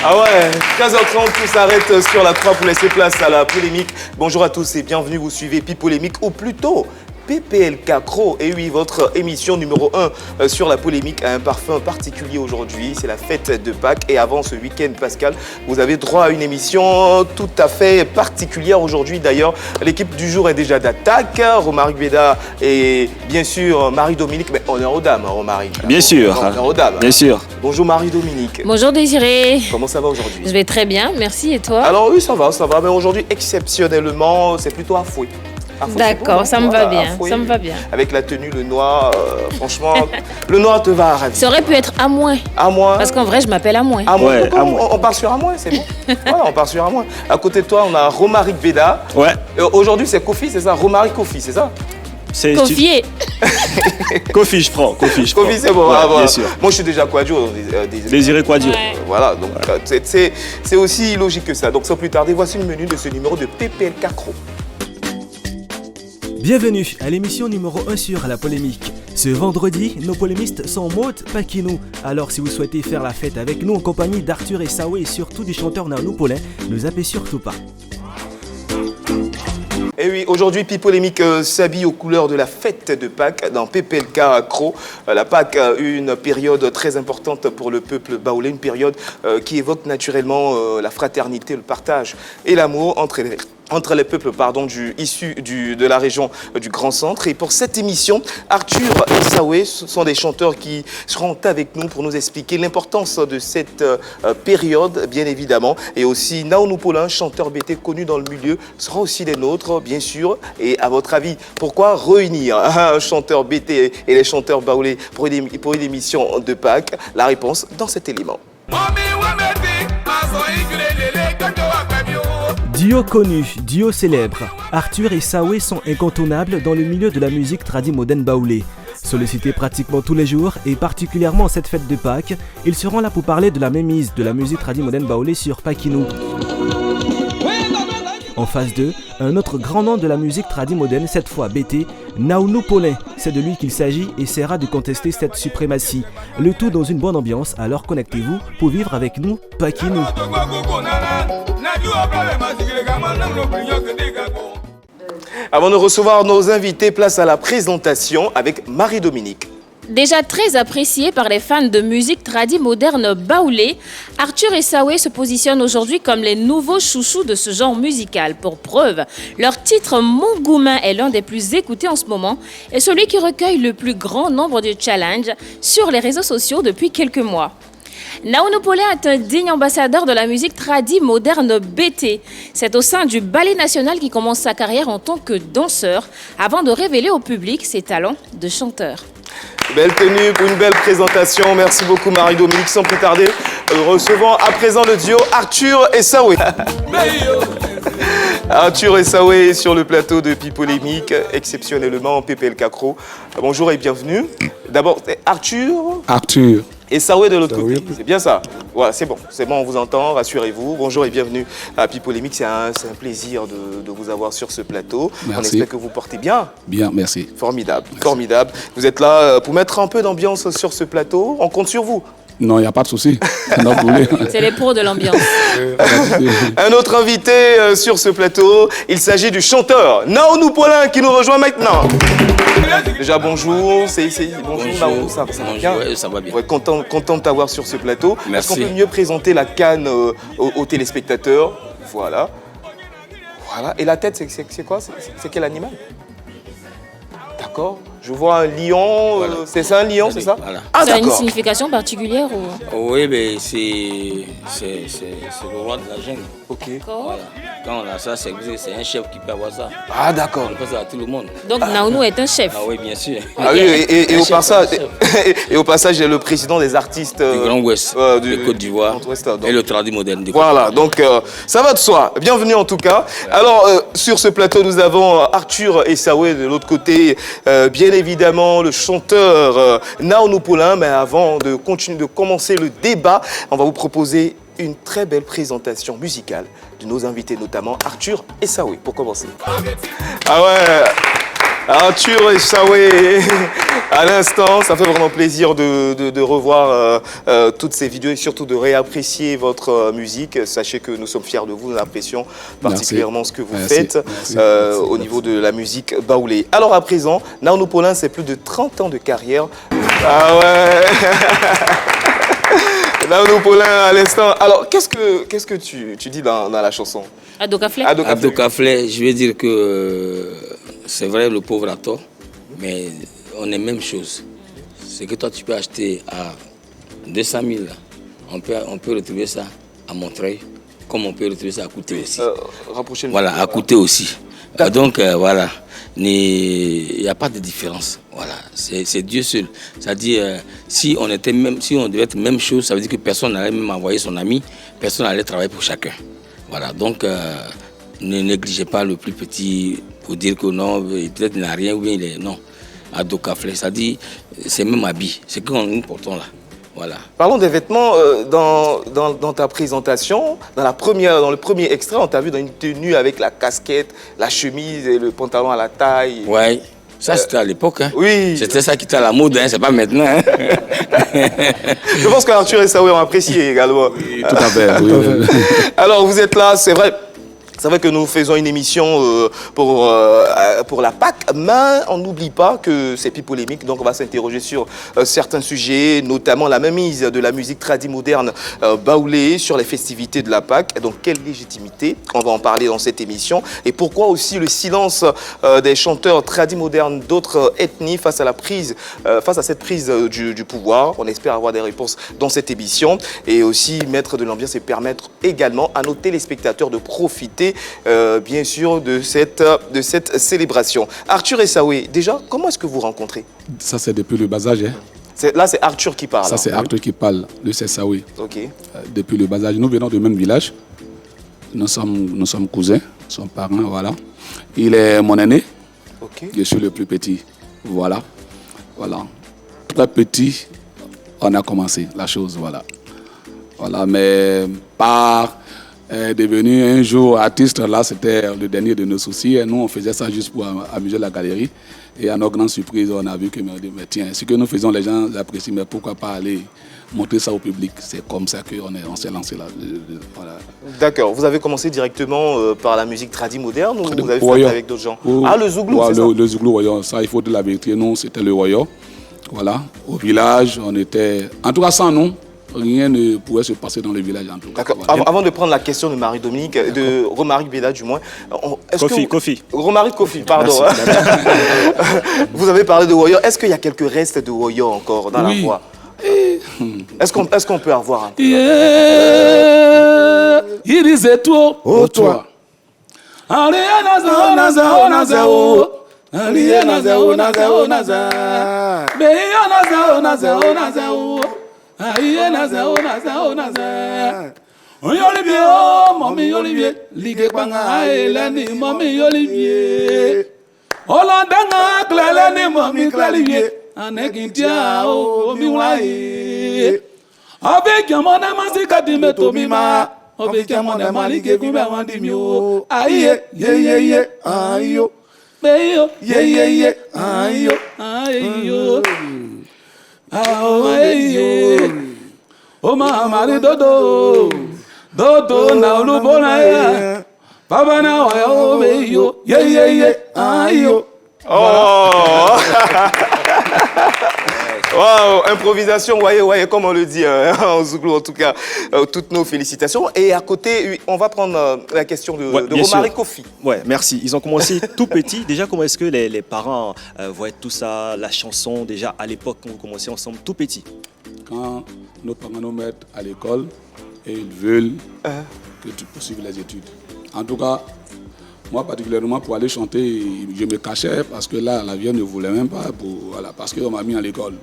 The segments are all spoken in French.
Ah ouais, 15h30, tout s'arrête sur la 3 pour laisser place à la polémique. Bonjour à tous et bienvenue, vous suivez Polémique, ou plutôt PPLK Cro. Et oui, votre émission numéro 1 sur la polémique a un parfum particulier aujourd'hui. C'est la fête de Pâques. Et avant ce week-end, Pascal, vous avez droit à une émission tout à fait particulière aujourd'hui. D'ailleurs, l'équipe du jour est déjà d'attaque. Romaric Beda et bien sûr Marie-Dominique. Mais honneur aux dames, Romaric. Bien sûr. Honneur aux dames. Bien sûr. Bonjour Marie-Dominique. Bonjour Désiré. Comment ça va aujourd'hui? Je vais très bien, merci. Et toi? Alors oui, ça va. Mais aujourd'hui, exceptionnellement, c'est plutôt à fouet. D'accord, ça me va bien, ça me va bien. Avec la tenue, le noir, franchement, le noir te va à ravir. Ça aurait pu être à moins. À moins. Parce qu'en vrai, je m'appelle à moins. À moins. Ouais, on part sur à moins, c'est bon. Voilà, on part sur à moins. À côté de toi, on a Romaric Beda. Ouais. Aujourd'hui, c'est Kofi, c'est ça? Romaric Kofi, c'est ça? C'est Kofi. Kofi, je prends. Kofi, c'est bon. Ouais, ah, voilà. Bien sûr. Moi, je suis déjà Quadio. Désiré Quadio. Ouais. Voilà, donc c'est aussi logique que ça. Donc, sans plus tarder, voici le menu de ce numéro de PPLK Cro. Bienvenue à l'émission numéro 1 sur la polémique. Ce vendredi, nos polémistes sont Maud Paquinou. Alors si vous souhaitez faire la fête avec nous en compagnie d'Arthur Essaoué et surtout du chanteur Nanou Paulin, ne zappez surtout pas. Et oui, aujourd'hui, Polémique s'habille aux couleurs de la fête de Pâques dans PPLK Cro. La Pâques, une période très importante pour le peuple baoulé, une période qui évoque naturellement la fraternité, le partage et l'amour entre les peuples issus de la région du Grand Centre. Et pour cette émission, Arthur et Saoué sont des chanteurs qui seront avec nous pour nous expliquer l'importance de cette période, bien évidemment. Et aussi Nanou Paulin, chanteur BT connu dans le milieu, sera aussi des nôtres, bien sûr. Et à votre avis, pourquoi réunir un chanteur BT et les chanteurs baoulés pour une émission de Pâques? La réponse dans cet élément. Duo connu, duo célèbre, Arthur et Saoué sont incontournables dans le milieu de la musique tradi-moderne baoulée. Sollicités pratiquement tous les jours et particulièrement en cette fête de Pâques, ils seront là pour parler de la mainmise de la musique tradi-moderne baoulée sur Paquinou. En phase 2, un autre grand nom de la musique tradi-moderne, cette fois BT, Nanou Paulin. C'est de lui qu'il s'agit et essaiera de contester cette suprématie. Le tout dans une bonne ambiance, alors connectez-vous pour vivre avec nous Paquinou. Avant de recevoir nos invités, place à la présentation avec Marie-Dominique. Déjà très apprécié par les fans de musique tradi moderne baoulée, Arthur et Saoué se positionnent aujourd'hui comme les nouveaux chouchous de ce genre musical. Pour preuve, leur titre Mon Goumin est l'un des plus écoutés en ce moment et celui qui recueille le plus grand nombre de challenges sur les réseaux sociaux depuis quelques mois. Nanou Paulin est un digne ambassadeur de la musique tradi moderne BT. C'est au sein du Ballet National qu'il commence sa carrière en tant que danseur avant de révéler au public ses talents de chanteur. Belle tenue pour une belle présentation. Merci beaucoup Marie-Dominique. Sans plus tarder, recevons à présent le duo Arthur et Saoué. Arthur et Saoué sur le plateau de Polémique, exceptionnellement en PPLK Cro. Bonjour et bienvenue. D'abord, Arthur. Et Saoué de l'autre côté, c'est bien ça? Voilà, c'est bon, on vous entend, rassurez-vous. Bonjour et bienvenue à Polémique, c'est un plaisir de vous avoir sur ce plateau. Merci. On espère que vous portez bien. Bien, merci. Formidable, formidable. Vous êtes là pour mettre un peu d'ambiance sur ce plateau, on compte sur vous. Non, il n'y a pas de souci. C'est les pros de l'ambiance. Un autre invité sur ce plateau, il s'agit du chanteur Nanou Paulin qui nous rejoint maintenant. Déjà bonjour, bonjour Nanou, ça va bien? Ouais, ça va bien. Ouais, content de t'avoir sur ce plateau. Merci. Est-ce qu'on peut mieux présenter la canne aux téléspectateurs? Voilà. Et la tête, c'est quoi? C'est quel animal? D'accord. Je vois un lion. Voilà. C'est ça un lion, c'est ça? Voilà. Ah Ça a une d'accord. signification particulière ou... Oui, mais c'est le roi de la jungle. Ok. Voilà. Quand on a ça, c'est un chef qui peut avoir ça. Ah d'accord. On peut ça à tout le monde. Donc Nanou est un chef. Ah oui, bien sûr. Ah oui, et Un au chef, passage, un chef. et au passage, il y a le président des artistes Du Grand Ouest, du de Côte d'Ivoire Grand-Ouest, donc. et le tradi moderne. Voilà, donc ça va de soi. Bienvenue en tout cas. Alors, sur ce plateau, nous avons Arthur et Saoué de l'autre côté. Bien évidemment, le chanteur Nanou Paulin. Mais avant de commencer le débat, on va vous proposer une très belle présentation musicale de nos invités, notamment Arthur et Saoué, pour commencer. Ah ouais. Arthur Essaoué, à l'instant, ça fait vraiment plaisir de revoir toutes ces vidéos et surtout de réapprécier votre musique. Sachez que nous sommes fiers de vous, nous apprécions particulièrement ce que vous faites au niveau de la musique baoulé. Alors à présent, Naonou Paulin, c'est plus de 30 ans de carrière. Ah ouais. Naonou Paulin à l'instant. Alors qu'est-ce que tu dis dans la chanson? Ado Kaflé. Ado Kaflé, je veux dire que c'est vrai, le pauvre a tort, mais on est même chose. Ce que toi tu peux acheter à 200 000, on peut retrouver ça à Montreuil, comme on peut retrouver ça à Kouté aussi. Voilà, à Kouté aussi. Donc voilà, il n'y a pas de différence. Voilà, c'est Dieu seul. C'est-à-dire, si on devait être même chose, ça veut dire que personne n'allait même envoyer son ami, personne n'allait travailler pour chacun. Voilà, donc ne négligez pas le plus petit pour dire que non, peut-être il n'a rien ou bien il est non. Ado Kaflé, ça dit, c'est même habit, c'est que nous portons là. Voilà. Parlons des vêtements. Dans ta présentation, dans le premier extrait, on t'a vu dans une tenue avec la casquette, la chemise et le pantalon à la taille. Ouais. Ça, c'était à l'époque. Hein. Oui. C'était ça qui était à la mode, hein. C'est pas maintenant. Hein. Je pense qu'Arthur et Saoué ont apprécié également. Oui, tout à fait. Oui. Alors, vous êtes là, c'est vrai. C'est vrai que nous faisons une émission pour la Pâques, mais on n'oublie pas que c'est plus polémique, donc on va s'interroger sur certains sujets, notamment la mainmise de la musique tradie moderne baoulée sur les festivités de la Pâques. Et donc, quelle légitimité? On va en parler dans cette émission. Et pourquoi aussi le silence des chanteurs tradie modernes d'autres ethnies face à cette prise du pouvoir? On espère avoir des réponses dans cette émission et aussi mettre de l'ambiance et permettre également à nos téléspectateurs de profiter bien sûr de cette célébration. Arthur Essaoué, déjà, comment est-ce que vous rencontrez? Ça, c'est depuis le bas âge. Hein. Là, c'est Arthur qui parle. Ça, c'est Arthur qui parle, lui, c'est Essaoué. Ok. Depuis le bas âge. Nous venons du même village. Nous sommes cousins, nous sommes parents, voilà. Il est mon aîné. Ok. Je suis le plus petit. Voilà. Très petit, on a commencé la chose, voilà. Voilà, mais par devenu un jour artiste, là c'était le dernier de nos soucis. Et nous on faisait ça juste pour amuser la galerie. Et à notre grande surprise, on a vu que mais tiens, ce que nous faisons, les gens apprécient, mais pourquoi pas aller montrer ça au public? C'est comme ça qu'on s'est lancé là. Voilà. D'accord. Vous avez commencé directement par la musique tradie moderne ou vous avez fait avec d'autres gens? Ah, le Zouglou, c'est ça? Le Zouglou, Woyo, ça il faut de la vérité. Nous, c'était le Woyo. Voilà. Au village, on était... En tout cas, sans nous, rien ne pouvait se passer dans le village en tout cas. D'accord. Voilà. Avant de prendre la question de Marie-Dominique, de Romaric Beda du moins. Kofi. Romaric Kofi, pardon. Vous avez parlé de Woyo. Est-ce qu'il y a quelques restes de Woyo encore dans la voix? Est-ce qu'on peut avoir un peu? Il disait toi, oh toi. Aïe naza Olivier, oh mami Olivier, ligue banga elani mami Olivier. Olandanga klalani mami Olivier, anekintia o mi wai. Avec mon amasika dimeto mima, avec mon amalike kuba wandimio. Aïe ye ayo. Beyo ye ayo. Oh mama dodo na ulubona ya baba na wa meyo ye ayo. Oh. Wow, improvisation, voyez, comme on le dit en Zouglou, en tout cas, toutes nos félicitations. Et à côté, on va prendre la question de Romaric Kofi. Ouais, merci. Ils ont commencé tout petit. Déjà, comment est-ce que les parents voient tout ça, la chanson, déjà à l'époque, quand vous commencez ensemble, tout petit? Quand nos parents nous mettent à l'école et ils veulent que tu poursuives les études. En tout cas, moi particulièrement pour aller chanter, je me cachais parce que là, la vie ne voulait même pas, parce qu'on m'a mis à l'école.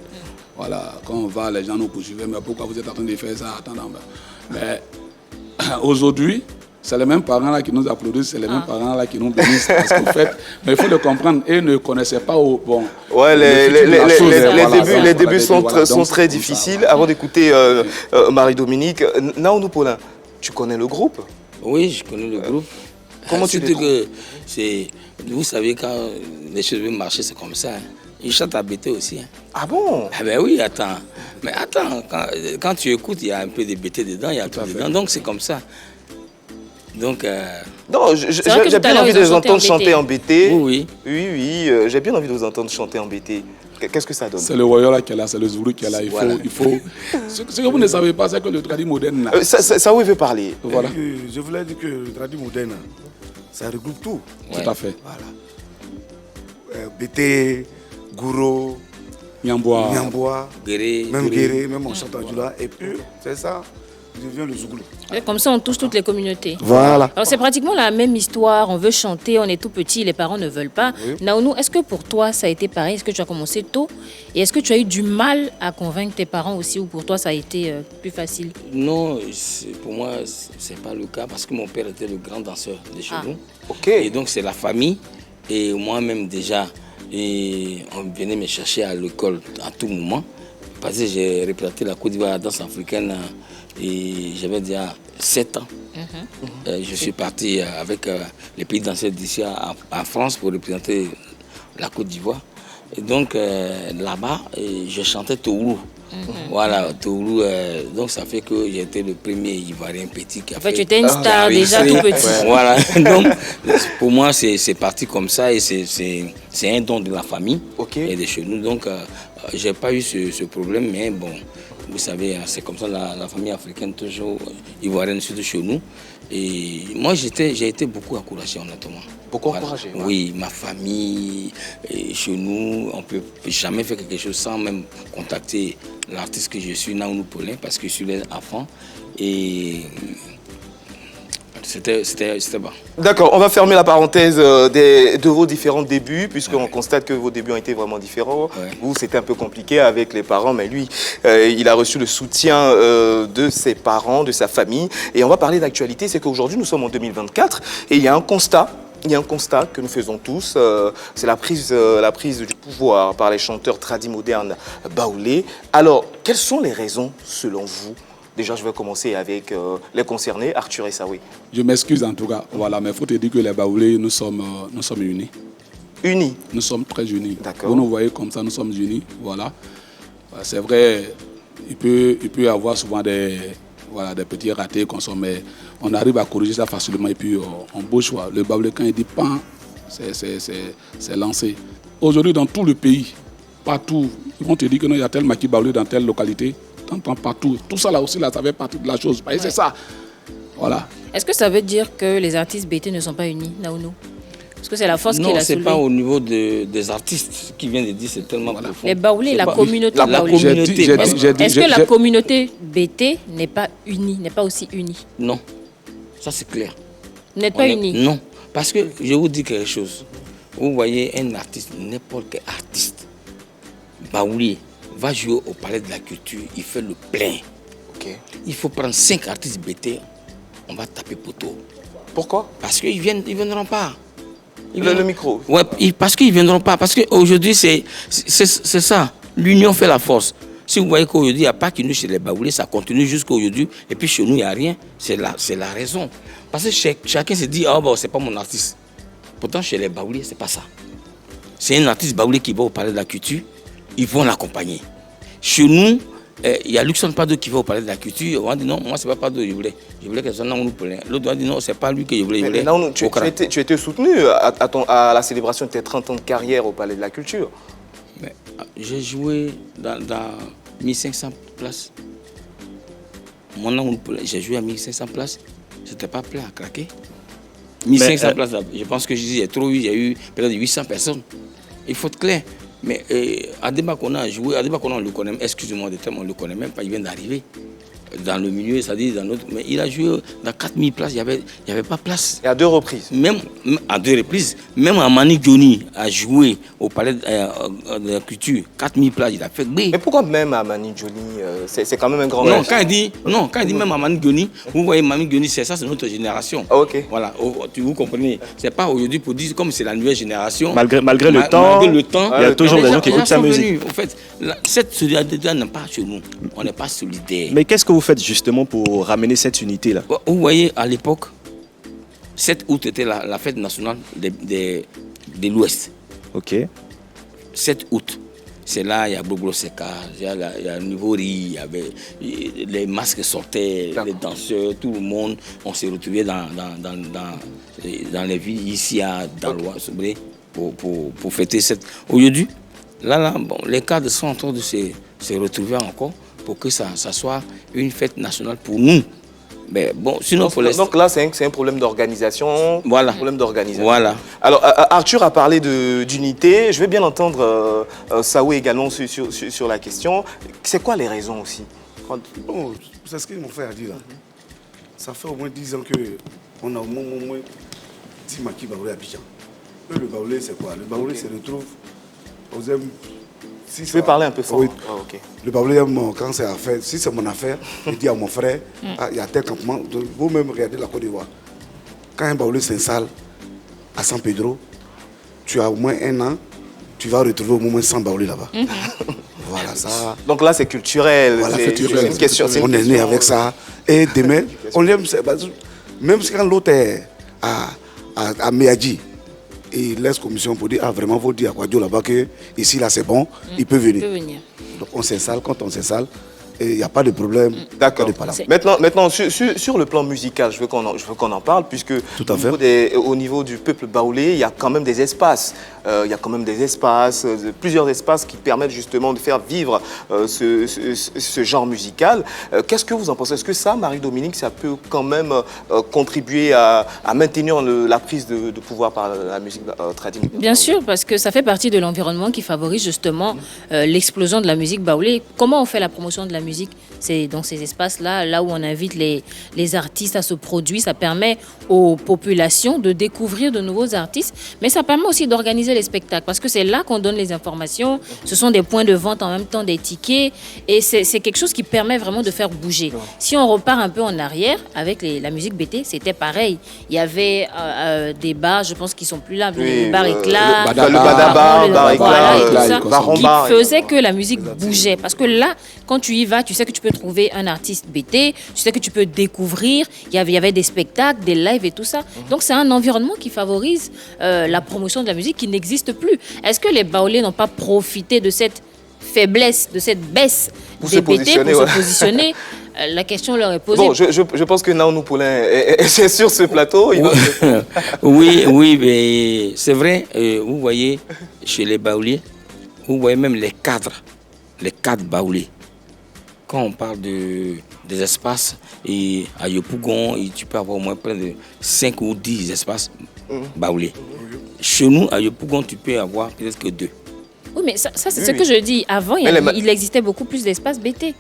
Voilà, quand on va, les gens nous poursuivaient, mais pourquoi vous êtes en train de faire ça? Attends, mais aujourd'hui, c'est les mêmes parents là qui nous applaudissent, c'est les mêmes parents là qui nous bénissent. Parce qu'en fait, mais il faut le comprendre, ils ne connaissaient pas les débuts sont très difficiles. Avant d'écouter Marie-Dominique, Naonou Paulin, tu connais le groupe? Oui, je connais le groupe. Comment tu les Surtout trouves? que vous savez, quand les choses veulent marcher, c'est comme ça. Hein. Ils chantent à Bété aussi. Hein. Ah bon? Ah ben oui, attends. Mais attends, quand tu écoutes, il y a un peu de Bété dedans, il y a tout dedans. Donc c'est comme ça. Donc... Non, vrai que j'ai tout à bien l'heure, envie ils de ont les chanté entendre en chanter en BT. Oui, Oui, j'ai bien envie de vous entendre chanter en BT. Qu'est-ce que ça donne? C'est le Woyola qui est là, c'est le Zulu qui est là. Il faut... Ce que vous ne savez pas, c'est que le tradit moderne, là, Ça où il veut parler? voilà, Je voulais dire que le tradit moderne, ça regroupe tout. tout à fait. Voilà. BT, Gouro, Nyamboa, Nyamboa, Guéré, même Guéré, même on chante en Djoula. Et puis, c'est ça, devient le Zouglou. Et comme ça, on touche toutes les communautés. Voilà. Alors c'est pratiquement la même histoire. On veut chanter, on est tout petit, les parents ne veulent pas. Naounou, est-ce que pour toi ça a été pareil? Est-ce que tu as commencé tôt? Et est-ce que tu as eu du mal à convaincre tes parents aussi, ou pour toi ça a été plus facile? Non, pour moi, c'est pas le cas parce que mon père était le grand danseur de chez nous. Ok. Et donc, c'est la famille. Et moi-même, déjà, et on venait me chercher à l'école à tout moment. Parce que j'ai représenté la Côte d'Ivoire à la danse africaine et j'avais déjà 7 ans. Je suis parti avec les pays danseurs d'ici en France pour représenter la Côte d'Ivoire. Et donc, là-bas, je chantais Tourou. Voilà, Tourou. Donc, ça fait que j'ai été le premier Ivoirien petit qui a En fait, tu étais une star déjà tout petit. Voilà, donc pour moi, c'est parti comme ça et c'est un don de la famille et de chez nous. Donc, j'ai pas eu ce problème, mais bon, vous savez, c'est comme ça la famille africaine, toujours ivoirienne, surtout chez nous. Et moi, j'ai été beaucoup encouragé, honnêtement. Beaucoup encouragé, ouais. Oui, ma famille, et chez nous, on ne peut jamais faire quelque chose sans même contacter l'artiste que je suis, Naounou Paulin, parce que je suis l'enfant. Et c'était bon. D'accord, on va fermer la parenthèse de vos différents débuts, puisqu'on constate que vos débuts ont été vraiment différents. Ouais. Vous, c'était un peu compliqué avec les parents, mais lui, il a reçu le soutien de ses parents, de sa famille. Et on va parler d'actualité, c'est qu'aujourd'hui, nous sommes en 2024, et il y a un constat. Il y a un constat que nous faisons tous, c'est la prise du pouvoir par les chanteurs tradis modernes baoulés. Alors, quelles sont les raisons, selon vous? Déjà, je vais commencer avec les concernés, Arthur et Saoui. Je m'excuse en tout cas, voilà, mais il faut te dire que les Baoulés, nous sommes unis. Unis. Nous sommes très unis. D'accord. Vous nous voyez comme ça, nous sommes unis, voilà. C'est vrai, il peut y avoir souvent des petits ratés qu'on sort, mais on arrive à corriger ça facilement et puis on bouge. Le Baoulé, quand il dit pan, c'est lancé. Aujourd'hui, dans tout le pays, partout, ils vont te dire que non, il y a tel maquis Baoulé dans telle localité. T'entends partout. Tout ça là aussi, là, ça fait partie de la chose. Ouais. C'est ça. Voilà. Est-ce que ça veut dire que les artistes BT ne sont pas unis, Naounou? Parce que c'est la force qui l'a Non, c'est soulevée. pas au niveau des artistes qui vient de dire, c'est tellement profond. Les Baoulés, C'est la pas- communauté La Baoulé. communauté. Est-ce que la communauté BT n'est pas unie, n'est pas aussi unie? Non, ça c'est clair. Vous n'êtes pas unis? Non, parce que je vous dis quelque chose. Vous voyez un artiste, n'importe quel artiste, Baoulé, va jouer au Palais de la Culture, il fait le plein. Ok. Il faut prendre 5 artistes BT, on va taper poteau. Pourquoi? Parce qu'ils viendront pas. Le micro. Ouais, parce qu'ils viendront pas. Parce qu'aujourd'hui, c'est ça. L'union fait la force. Si vous voyez qu'aujourd'hui, il n'y a pas que nous chez les Baoulés, ça continue jusqu'à aujourd'hui. Et puis chez nous, il n'y a rien. C'est la raison. Parce que chacun se dit, ah bon, c'est pas mon artiste. Pourtant, chez les Baoulés, c'est pas ça. C'est un artiste Baoulé qui va au Palais de la Culture. Ils vont l'accompagner. Chez nous, il y a Luxon Pado qui va au Palais de la Culture. On va dire non, moi, c'est pas Pado que je voulais. Je voulais que ça nous plaît. L'autre va dire non, c'est pas lui que je voulais. Mais non, tu étais soutenu à la célébration de tes 30 ans de carrière au Palais de la Culture. J'ai joué dans 1500 places. Mon nom, j'ai joué à 1500 places. C'était pas plein à craquer. 1500 places, je pense que j'ai trop eu, il y a eu peut-être 800 personnes. Il faut être clair. Mais Adeba Kona a joué, Adeba Kona on le connaît, excusez-moi de terme, on ne le connaît même pas, il vient d'arriver. Dans le milieu, c'est-à-dire dans l'autre. Mais il a joué dans 4000 places, il n'y avait pas place. Et à 2 reprises. Même à 2 reprises. Même Amani Johnny a joué au Palais de la Culture, 4000 places, il a fait B. Mais pourquoi même Amani Johnny c'est quand même un grand Non, âge. quand il dit même Amani Johnny, vous voyez Amani Johnny, c'est notre génération. Ah, ok. Voilà, vous comprenez. C'est pas aujourd'hui pour dire comme c'est la nouvelle génération. Malgré le temps, il y a toujours des gens qui écoutent sa musique. En fait, cette solidarité n'est pas chez nous. On n'est pas solidaire. Mais qu'est-ce que vous faites justement pour ramener cette unité-là? Vous voyez, à l'époque, 7 août était la fête nationale de l'Ouest. Ok. 7 août. C'est là, il y a Bobo Seka, il y a Niveau Riz, il y avait les masques sortaient, les danseurs, tout le monde. On s'est retrouvés dans les villes, ici à Daloa, pour fêter cette. Aujourd'hui, là, bon, les cadres sont en train de se retrouver encore pour que ça soit une fête nationale pour nous. Mais bon, sinon donc là, c'est un problème d'organisation. Voilà. Problème d'organisation. Voilà. Alors, Arthur a parlé d'unité. Je vais bien entendre Saoué également sur la question. C'est quoi les raisons aussi? Bon, c'est ce que mon frère a dit là. Ça fait au moins 10 ans qu'on a au moins 10 maquis baoulés à Abidjan. Le baoulé, c'est quoi? Le baoulé se retrouve aux si je vais parler un peu fort. Oui. Ah, okay. Le baoulé, quand c'est affaire, si c'est mon affaire, je dis à mon frère, il y a tel campement. Vous-même, regardez la Côte d'Ivoire. Quand un baoulé s'installe à San Pedro, tu as au moins 1 an, tu vas retrouver au moins 100 baoulés là-bas. Voilà ça. Donc là, c'est culturel. Voilà, c'est une question. On est né avec ça. Et demain, on aime. Même si quand l'autre est à Meadji, il laisse commission pour dire, vraiment, faut dire à Kwadjo là-bas que ici, là, c'est bon, il peut venir. Donc on s'installe, quand on s'installe, il n'y a pas de problème. D'accord. Maintenant sur le plan musical, je veux qu'on en parle, puisque au niveau du peuple baoulé, il y a quand même des espaces. Plusieurs espaces qui permettent justement de faire vivre ce genre musical. Qu'est-ce que vous en pensez? Est-ce que ça, Marie-Dominique, ça peut quand même contribuer à maintenir la prise de pouvoir par la musique traditionnelle? Bien sûr, parce que ça fait partie de l'environnement qui favorise justement l'explosion de la musique baoulé. Comment on fait la promotion de la musique? C'est dans ces espaces-là, là où on invite les artistes à se produire. Ça permet aux populations de découvrir de nouveaux artistes, mais ça permet aussi d'organiser les spectacles, parce que c'est là qu'on donne les informations. Ce sont des points de vente en même temps, des tickets, et c'est quelque chose qui permet vraiment de faire bouger. Si on repart un peu en arrière, avec la musique BT, c'était pareil. Il y avait des bars, je pense qu'ils ne sont plus là, les bars éclats, le Badaba, bar éclat, et tout ça, qui faisait que la musique bougeait. Parce que là, quand tu y vas, tu sais que tu peux trouver un artiste BT, tu sais que tu peux découvrir, il y avait des spectacles, des lives et tout ça. Donc c'est un environnement qui favorise la promotion de la musique qui n'existe plus. Est-ce que les baoulés n'ont pas profité de cette faiblesse, de cette baisse des BT pour se positionner? La question leur est posée. Bon, je pense que Naounou Poulain est sur ce plateau. Oui, mais c'est vrai, vous voyez, chez les baoulés, vous voyez même les cadres baoulés. Quand on parle des espaces, et à Yopougon, tu peux avoir au moins près de 5 ou 10 espaces baoulés. Chez nous, à Yopougon, tu peux avoir peut-être que 2. Oui, mais ça c'est ce que je dis. Avant, il existait beaucoup plus d'espaces BT.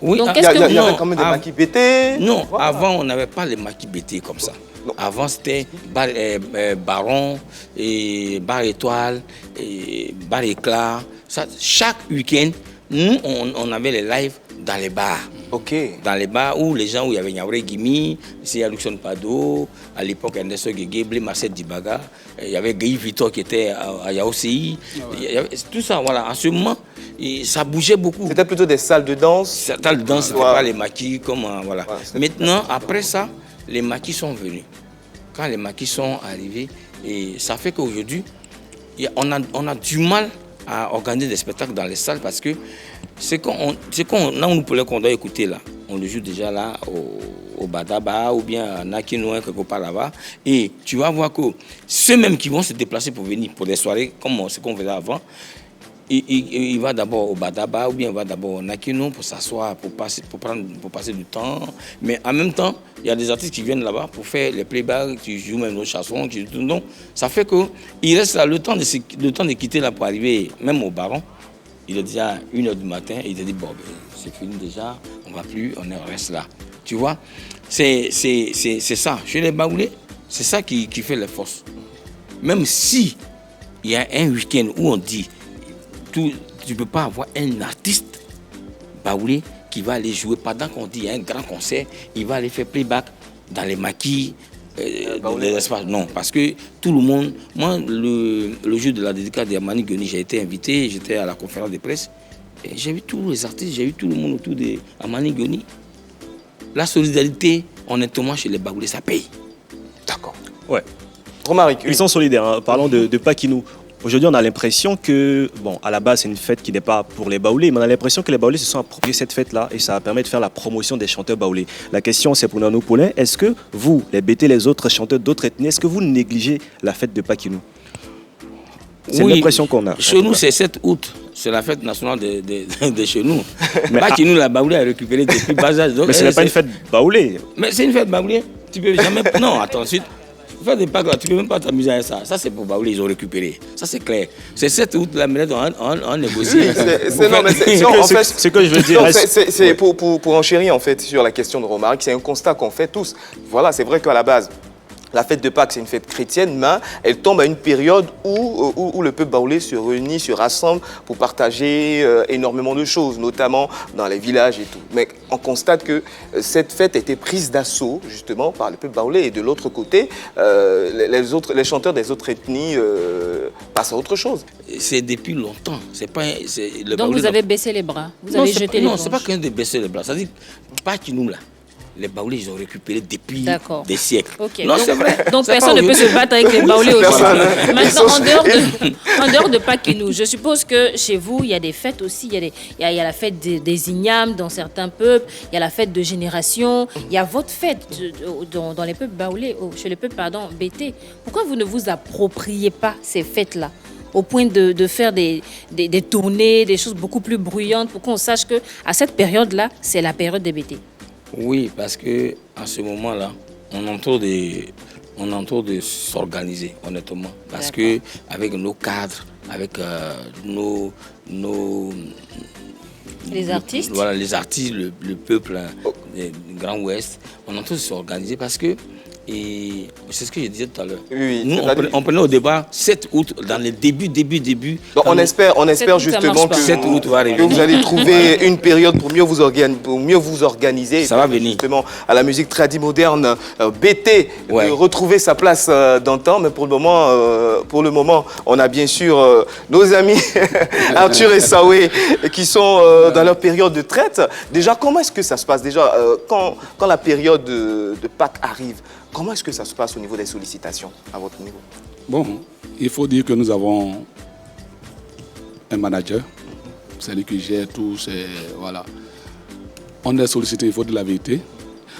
Oui, donc il y avait quand même des maquis BT. Non, avant, on n'avait pas les maquis BT comme ça. Non. Avant, c'était Baron, et Bar Étoile, et Bar Éclat. Ça, chaque week-end, nous, on avait les lives dans les bars. Ok. Dans les bars où les gens, où il y avait Niaouré Gimi, ici il y a Luxon Pado, à l'époque Ernesto Guégué, Blé Marcel Dibaga, il y avait Guy Vitor qui était à Yaosi. Tout ça, voilà. En ce moment, ça bougeait beaucoup. C'était plutôt des salles de danse. Salles de danse, c'était pas les maquis comme voilà. Maintenant, après ça, les maquis sont venus. Quand les maquis sont arrivés, et ça fait qu'aujourd'hui, on a du mal à organiser des spectacles dans les salles parce que là où qu'on doit écouter là, on le joue déjà là au Badaba ou bien à Nakinoua quelque part là-bas, et tu vas voir que ceux mêmes qui vont se déplacer pour venir pour des soirées comme ce qu'on faisait avant, il va d'abord au Badaba ou bien il va d'abord au Nakino pour s'asseoir, pour passer du temps, mais en même temps il y a des artistes qui viennent là-bas pour faire les playbacks, qui jouent même nos chansons, donc ça fait qu'il reste là le temps de quitter là pour arriver même au Baron. Il est déjà 1h du matin, et il te dit, bon, c'est fini déjà, on ne va plus, on reste là. Tu vois, c'est ça. Chez les baoulés, c'est ça qui fait les forces. Même si il y a un week-end où on dit, tu ne peux pas avoir un artiste baoulé qui va aller jouer pendant qu'on dit il y a un grand concert, il va aller faire playback dans les maquis, les espaces. Non, parce que tout le monde, moi, le jour de la dédicace d'Amani Goni, j'ai été invité, j'étais à la conférence de presse, et j'ai vu tous les artistes, j'ai vu tout le monde autour d'Amani Goni. La solidarité, honnêtement, chez les baoulés, ça paye. D'accord. Ouais. Romaric, oui. Ils sont solidaires. Hein. Parlons de Pakinou. Aujourd'hui, on a l'impression que, bon, à la base, c'est une fête qui n'est pas pour les Baoulés, mais on a l'impression que les Baoulés se sont appropriés cette fête-là et ça permet de faire la promotion des chanteurs Baoulés. La question, c'est pour Nanou Paulin, est-ce que vous, les BT, les autres chanteurs d'autres ethnies, est-ce que vous négligez la fête de Pakinou? C'est l'impression qu'on a. Chez nous, c'est 7 août. C'est la fête nationale de chez nous. Pakinou, la Baoulé a récupéré depuis bas âge. Mais ce n'est pas une fête Baoulé. Mais c'est une fête Baoulé. Tu peux jamais. Non, attends, ensuite. Faire des Pâques là, tu ne peux même pas t'amuser avec ça. Ça, c'est pour Baoulé, ils ont récupéré. Ça, c'est clair. C'est 7 août, la minute, on négocie. Ce que je veux dire. C'est pour enchérir en fait sur la question de Romaric, c'est un constat qu'on fait tous. Voilà, c'est vrai qu'à la base, la fête de Pâques, c'est une fête chrétienne, mais elle tombe à une période où le peuple baoulé se réunit, se rassemble pour partager énormément de choses, notamment dans les villages et tout. Mais on constate que cette fête a été prise d'assaut, justement, par le peuple baoulé. Et de l'autre côté, les chanteurs des autres ethnies passent à autre chose. C'est depuis longtemps. Donc vous avez baissé les bras, vous avez jeté les bras. Non, c'est pas qu'un de baisser les bras. Ça dit pas qui nous là. Les Baoulés, ils ont récupéré depuis des siècles. Okay. Non, c'est vrai. Donc personne ne peut se battre avec les Baoulés aujourd'hui. Maintenant, en dehors de Pakinou, je suppose que chez vous, il y a des fêtes aussi. Il y a la fête des ignames dans certains peuples. Il y a la fête de génération. Il y a votre fête dans les peuples Baoulés, chez les peuples, BT. Pourquoi vous ne vous appropriez pas ces fêtes-là au point de faire des tournées, des choses beaucoup plus bruyantes pour qu'on sache qu'à cette période-là, c'est la période des BT? Oui, parce que à ce moment-là, on est en train de s'organiser, honnêtement. Parce que avec nos cadres, avec les artistes. Voilà, les artistes, le peuple du Grand Ouest, on est en train de s'organiser parce que, et c'est ce que je disais tout à l'heure. Oui, nous, on prenait au départ 7 août, dans les débuts. Donc on espère justement que 7 août va arriver. Que vous allez trouver une période pour mieux vous organiser. Ça va venir. Justement, à la musique tradie moderne, BT, retrouver sa place d'antan. Mais pour le moment, on a bien sûr nos amis Arthur et Sawé qui sont dans leur période de traite. Déjà, comment est-ce que ça se passe? Déjà, quand la période de Pâques arrive, comment est-ce que ça se passe au niveau des sollicitations, à votre niveau? Bon, il faut dire que nous avons un manager, c'est lui qui gère tout, voilà. On est sollicité, il faut dire la vérité.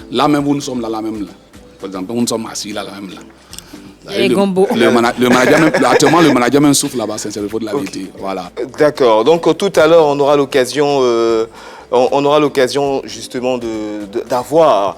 Là même où nous sommes là même là. Par exemple, nous sommes assis là même là. Les gombos. Le manager même, actuellement, le manager même souffle là-bas, c'est il faut de la vérité. Voilà. D'accord. Donc tout à l'heure, on aura l'occasion justement d'avoir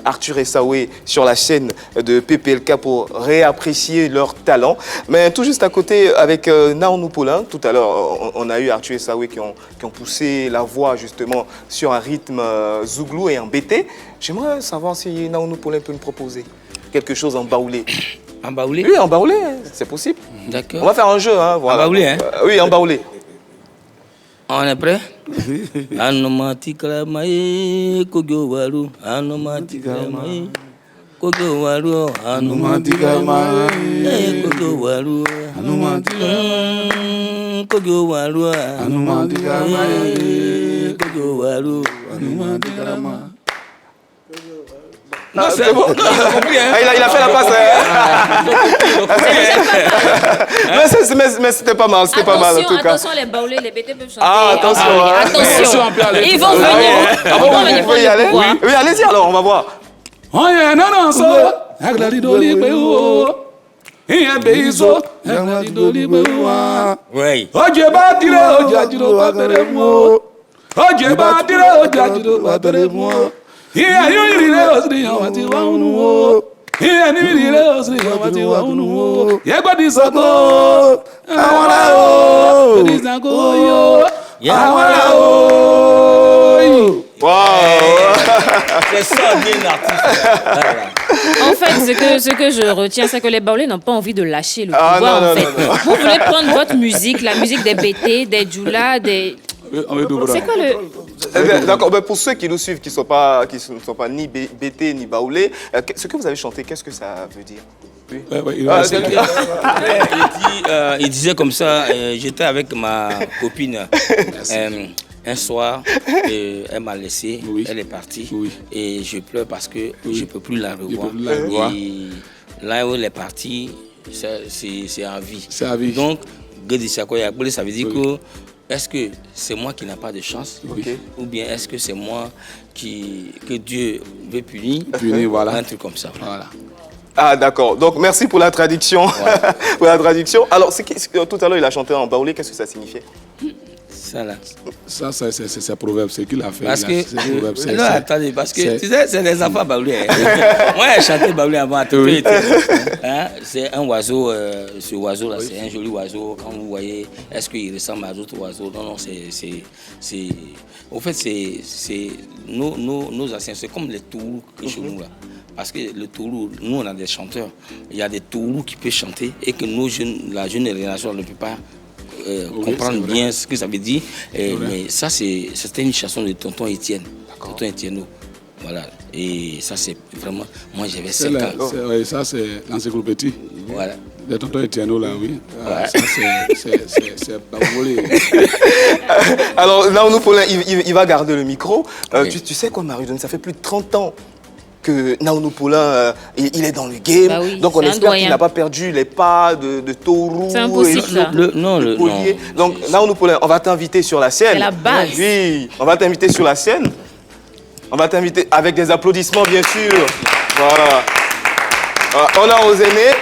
Arthur et Sawé sur la chaîne de PPLK pour réapprécier leur talent. Mais tout juste à côté, avec Nanou Paulin, tout à l'heure, on a eu Arthur et Sawé qui ont poussé la voix justement sur un rythme zouglou et en BT. J'aimerais savoir si Nanou Paulin peut nous proposer quelque chose en baoulé. En baoulé? Oui, en baoulé, c'est possible. D'accord. On va faire un jeu. Hein, voilà. En baoulé, hein? Oui, en baoulé. On est prêt? Anomati kalamae kogowaru, anomati kalamae kogowaru, anomati kalamae kogowaru, anomati kalamae kogowaru, anomati kalamae kogowaru, anomati kalamae. Non, c'est bon. Il a fait la passe. Mais c'était pas mal, en tout cas. Attention, les baoulés, les BT peuvent chanter. Ah, attention. Attention. Ils vont venir. Vous pouvez y aller? Oui, allez-y alors, on va voir. C'est ça, bien artiste. En fait, ce que je retiens, c'est que les baoulés n'ont pas envie de lâcher le pouvoir. Non, en fait. non. Vous voulez prendre votre musique, la musique des BT, des Djoula, des... C'est quoi le... D'accord, pour ceux qui nous suivent, qui ne sont pas ni BT ni baoulé, ce que vous avez chanté, qu'est-ce que ça veut dire? Oui. Il disait comme ça, j'étais avec ma copine un soir, elle m'a laissé, elle est partie, et je pleure parce que je ne peux plus la revoir. Et là où il est parti, c'est à vie. C'est à vie. Donc, ça veut dire que est-ce que c'est moi qui n'ai pas de chance, ou bien est-ce que c'est moi que Dieu veut punir, voilà. Un truc comme ça. Voilà. Ah d'accord, donc merci pour la traduction. Ouais. Pour la traduction. Alors, tout à l'heure, il a chanté en baoulé, qu'est-ce que ça signifiait? Ça là. Ça, c'est proverbe, c'est qu'il a fait. Parce que, non, attendez, parce que tu sais, c'est des enfants baoulés. Moi, j'ai chanté baoulé avant, tout hein? C'est un oiseau, ce oiseau là, c'est un joli oiseau. Quand vous voyez, est-ce qu'il ressemble à d'autres oiseaux? Non, c'est. Au fait, c'est nos anciens, c'est comme les tourous chez nous là. Parce que le tourou, nous on a des chanteurs. Il y a des tourous qui peuvent chanter et que la jeune génération ne peut pas comprendre bien ce que ça veut dire. Mais ça, c'était une chanson de Tonton Étienne. Tonton Étienne. Voilà. Et ça, c'est vraiment. Moi, j'avais 7 ans. Ça, c'est l'encyclopédie. Voilà. De Tonton Étienne, là, oui. Ouais. Ça, c'est pas volé. Alors, là, il va garder le micro. Tu sais quoi, Marie-Jeanne, ça fait plus de 30 ans que Naounou Poulain, il est dans le game. Bah oui, donc on espère qu'il n'a pas perdu les pas de taureau. C'est impossible, ça. Non. Donc Naounou Poulain, on va t'inviter sur la scène. C'est la base. Oui, on va t'inviter sur la scène. On va t'inviter avec des applaudissements, bien sûr. Voilà. Honneur aux aînés.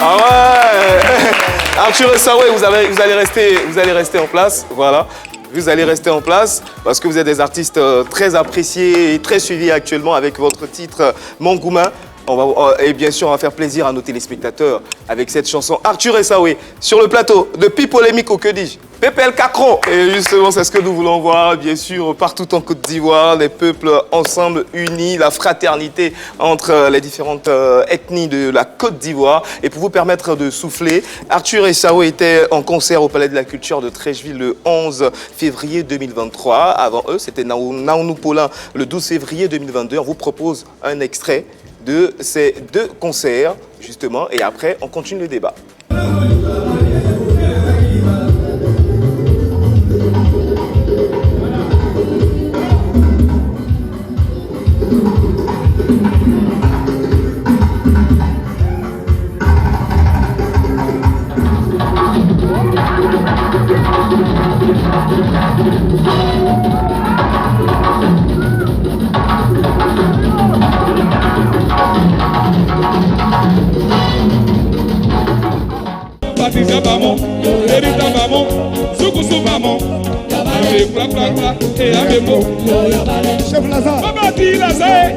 Ah ouais. Arthur Essaoué, vous allez rester en place, voilà. Vous allez rester en place parce que vous êtes des artistes très appréciés et très suivis actuellement avec votre titre Mongouma. Et bien sûr, on va faire plaisir à nos téléspectateurs avec cette chanson Arthur Essaoué sur le plateau de Pi Polémique au que dis-je PPL Cacro. Et justement, c'est ce que nous voulons voir, bien sûr, partout en Côte d'Ivoire, les peuples ensemble unis, la fraternité entre les différentes ethnies de la Côte d'Ivoire. Et pour vous permettre de souffler, Arthur Essaoué était en concert au Palais de la Culture de Treichville le 11 février 2023. Avant eux, c'était Naounou Paulin le 12 février 2022. On vous propose un extrait de ces deux concerts, justement, et après, on continue le débat. Chef Lazare. Babati Lazare.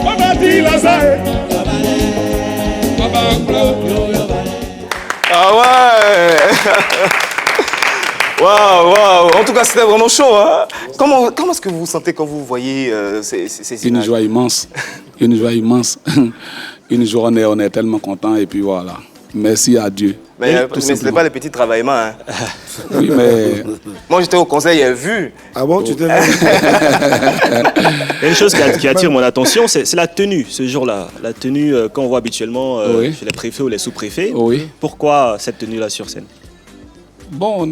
Babati Lazare. Ah ouais. Waouh. En tout cas, c'était vraiment chaud. Hein. Comment est-ce que vous vous sentez quand vous voyez ces images? Une joie immense. Une joie immense. Une journée, on est tellement content et puis voilà. Merci à Dieu. Mais ce n'est pas les petits travaillements. Hein. Oui, mais... Moi, j'étais au conseil, j'ai vu. Ah bon, tu t'es... Une chose qui attire mon attention, c'est la tenue, ce jour-là. La tenue qu'on voit habituellement chez les préfets ou les sous-préfets. Oui. Pourquoi cette tenue-là sur scène? Bon,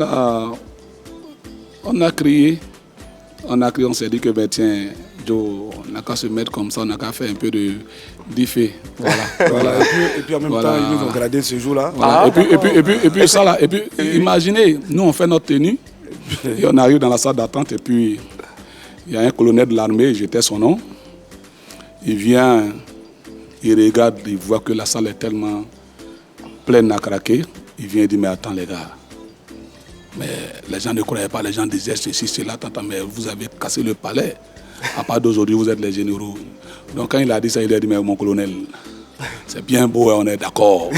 on a crié, on s'est dit que ben tiens, Joe, on n'a qu'à se mettre comme ça, on n'a qu'à faire un peu d'effet. Voilà. Et puis en même temps, ils nous ont gradé ce jour-là. Voilà. Et puis ça là, imaginez, nous on fait notre tenue, et on arrive dans la salle d'attente, et puis il y a un colonel de l'armée, j'étais son nom, il vient, il regarde, il voit que la salle est tellement pleine à craquer, il vient et dit mais attends les gars. Mais les gens ne croyaient pas, les gens disaient ceci, cela, mais vous avez cassé le palais. À part d'aujourd'hui, vous êtes les généraux. Donc quand il a dit ça, il a dit, mais mon colonel, c'est bien beau, on est d'accord.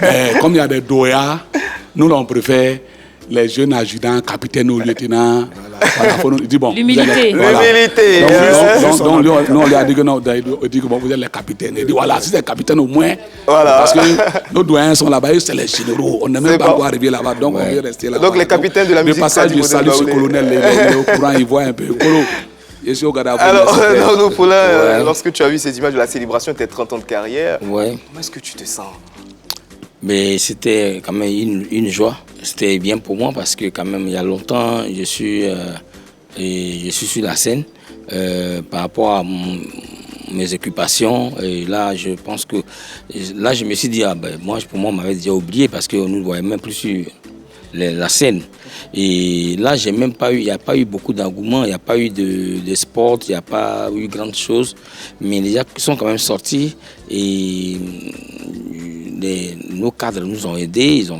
Mais comme il y a des doyas, nous on préfère les jeunes adjudants, capitaines ou lieutenants. Voilà, faut nous dire, bon, l'humilité. L'humilité. Donc, nous, on lui a dit que non, on dit que bon, vous êtes les capitaines. Il dit voilà, si c'est les capitaines au moins. Voilà. Parce que nos doyens sont là-bas, c'est les généraux. On n'est même pas encore arrivé là-bas, donc on veut rester là-bas. Donc les capitaines de la musique. Le passage, je salue ce colonel, il est au courant, il voit un peu. Je suis au Gadafou. Alors, Nano Poulain, lorsque tu as vu ces images de la célébration de tes 30 ans de carrière, comment est-ce que tu te sens? Mais c'était quand même une joie. C'était bien pour moi parce que quand même il y a longtemps je suis sur la scène par rapport à mes occupations. Et là je pense que là je me suis dit pour moi on m'avait déjà oublié parce qu'on ne voyait même plus sur la scène. Et là il n'y a pas eu beaucoup d'engouement, il n'y a pas eu de sport, il n'y a pas eu grande chose. Mais les gens sont quand même sortis et nos cadres nous ont aidés, ils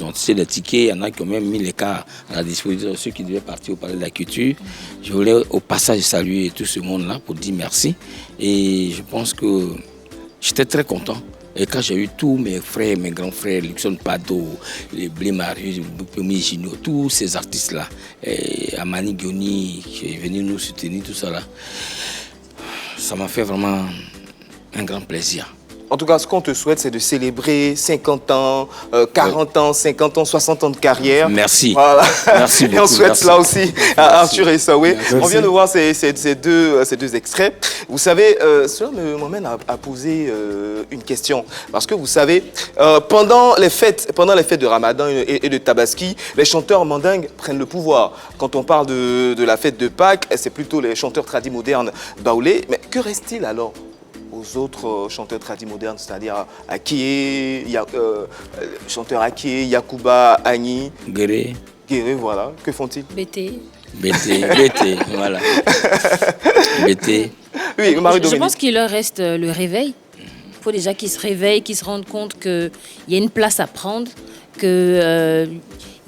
ont tiré les tickets, il y en a qui ont même mis les cas à la disposition de ceux qui devaient partir au Palais de la Culture. Je voulais au passage saluer tout ce monde-là pour dire merci. Et je pense que j'étais très content. Et quand j'ai eu tous mes frères, mes grands frères, Luxon Pado, les Blé Marius, Pomi Gino, tous ces artistes-là, Amani Gioni qui est venu nous soutenir, tout ça là, ça m'a fait vraiment un grand plaisir. En tout cas, ce qu'on te souhaite, c'est de célébrer 50 ans, 40 ans, 50 ans, 60 ans de carrière. Merci. Voilà. Merci beaucoup. Et on souhaite cela aussi à Arthur et Saoué. Merci. On vient de voir ces deux extraits. Vous savez, cela m'amène à poser une question. Parce que vous savez, pendant les fêtes de Ramadan et de Tabaski, les chanteurs mandingues prennent le pouvoir. Quand on parle de la fête de Pâques, c'est plutôt les chanteurs tradis modernes baoulés. Mais que reste-t-il alors aux autres chanteurs tradis modernes, c'est-à-dire Akie, chanteur Akie, Yakuba, Agni, Guéré, voilà. Que font-ils? BT, voilà. BT. Oui, Marie-Dominique. Je pense qu'il leur reste le réveil. Il faut déjà qu'ils se réveillent, qu'ils se rendent compte qu'il y a une place à prendre, que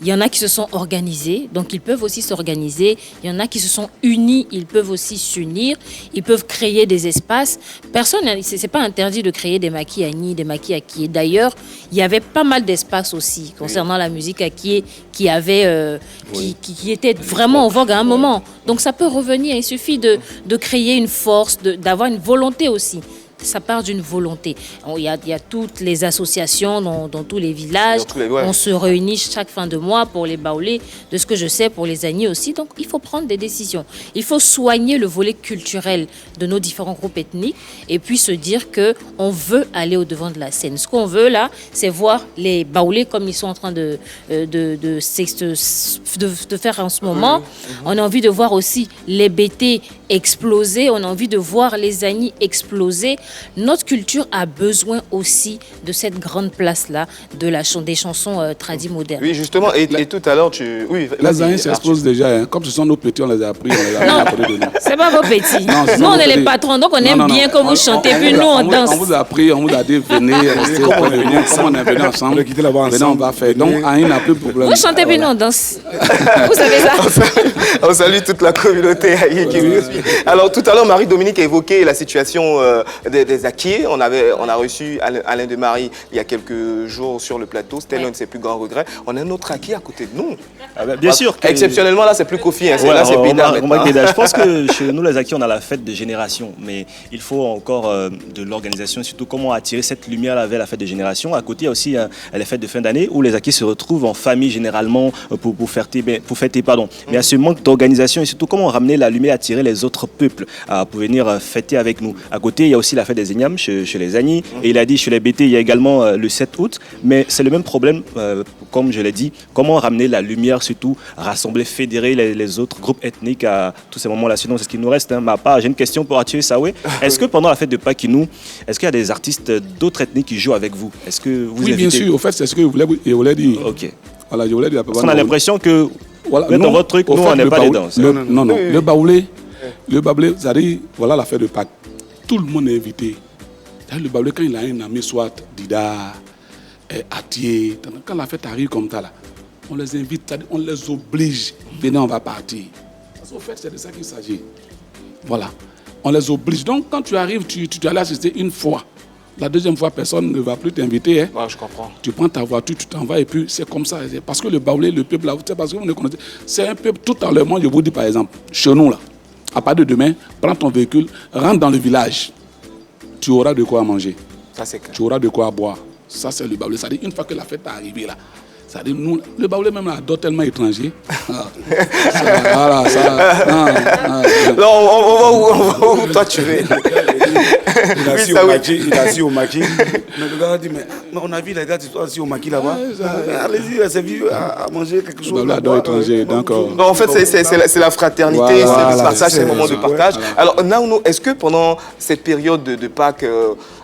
il y en a qui se sont organisés, donc ils peuvent aussi s'organiser. Il y en a qui se sont unis, ils peuvent aussi s'unir. Ils peuvent créer des espaces. Personne, c'est pas interdit de créer des maquis Agni, des maquis Akie. D'ailleurs, il y avait pas mal d'espaces aussi concernant la musique Akie qui était vraiment en vogue à un moment. Donc ça peut revenir. Il suffit de créer une force, d'avoir une volonté aussi. Ça part d'une volonté. Il y a toutes les associations dans tous les villages. On se réunit chaque fin de mois pour les baoulés, de ce que je sais pour les Agni aussi. Donc il faut prendre des décisions. Il faut soigner le volet culturel de nos différents groupes ethniques et puis se dire qu'on veut aller au-devant de la scène. Ce qu'on veut là, c'est voir les baoulés comme ils sont en train de faire en ce moment. On a envie de voir aussi les BT exploser. On a envie de voir les Agni exploser. Notre culture a besoin aussi de cette grande place-là des chansons tradis modernes. Oui, justement, et tout à l'heure, Les Agni s'exposent déjà, hein. Comme ce sont nos petits, on les a appris, on les a mis à côté de nous. C'est pas vos petits. Nous, on est les patrons, donc on aime bien que vous chantez, puis nous, on danse. On vous a appris, on vous a dit, venez, restez au point de venir. Comme on est venu ensemble, maintenant on va faire. Donc, Agni n'a plus de problème. Vous chantez, puis nous, on danse. Vous savez ça? On salue toute la communauté qui nous suit. Alors, tout à l'heure, Marie-Dominique a évoqué la situation des Akiés. On a reçu Alain de Marie il y a quelques jours sur le plateau. C'était l'un de ses plus grands regrets. On a un autre Akié à côté de nous. Bien sûr. Exceptionnellement, là, c'est plus Kofi. Là, c'est Bédard. Je pense que chez nous, les Akiés, on a la fête de génération. Mais il faut encore de l'organisation, surtout comment attirer cette lumière vers la fête de génération. À côté, il y a aussi les fêtes de fin d'année où les Akiés se retrouvent en famille généralement pour fêter. Mais à ce manque d'organisation et surtout comment ramener la lumière, attirer les autres peuples pour venir fêter avec nous. À côté, il y a aussi la fête des Enyam chez les Agni. Et il a dit chez les BT, il y a également le 7 août. Mais c'est le même problème, comme je l'ai dit, comment ramener la lumière, surtout rassembler, fédérer les autres groupes ethniques à tous ces moments-là. Sinon, c'est ce qu'il nous reste. Ma part, j'ai une question pour Arthur Saoué. Est-ce que pendant la fête de Pâques, est-ce qu'il y a des artistes d'autres ethnies qui jouent avec vous? Est-ce que vous Oui, bien sûr. Au fait, c'est ce que je voulais dire. Ok. Voilà, je voulais dire. Parce qu'on a l'impression que voilà, dans votre truc, nous, on n'est pas dedans. Non. Le baoulé, c'est-à-dire, voilà la fête de Pâques. Tout le monde est invité. Le baoulé, quand il a un ami, soit Dida, Atié, quand la fête arrive comme ça, là, on les invite, on les oblige. Venez, on va partir. Parce qu'au fait, c'est de ça qu'il s'agit. Voilà. On les oblige. Donc, quand tu arrives, tu allais assister une fois. La deuxième fois, personne ne va plus t'inviter. Hein. Ouais, je comprends. Tu prends ta voiture, tu t'en vas et puis c'est comme ça. Parce que le baoulé, le peuple là, parce que vous ne connaissez, c'est un peuple tout à l'heure. Moi, je vous dis par exemple, chez nous là, à partir de demain, prends ton véhicule, rentre dans le village. Tu auras de quoi manger. Ça, c'est clair. Tu auras de quoi boire. Ça, c'est le baoulé. C'est-à-dire, une fois que la fête est arrivée là, c'est-à-dire, nous, le baoulé même là, adore tellement étranger. Voilà, ça. Non, on va où toi tu veux. Il a assis au maquis. Mais le gars a dit, mais on a vu les gars qui sont assis au maquis là-bas. Allez-y, c'est vieux à manger quelque chose. Le baoulé adore étranger. Donc, non, en fait, c'est la fraternité, Voilà, c'est le partage, c'est le moment de partage. Voilà. Alors, Naouno, est-ce que pendant cette période de Pâques,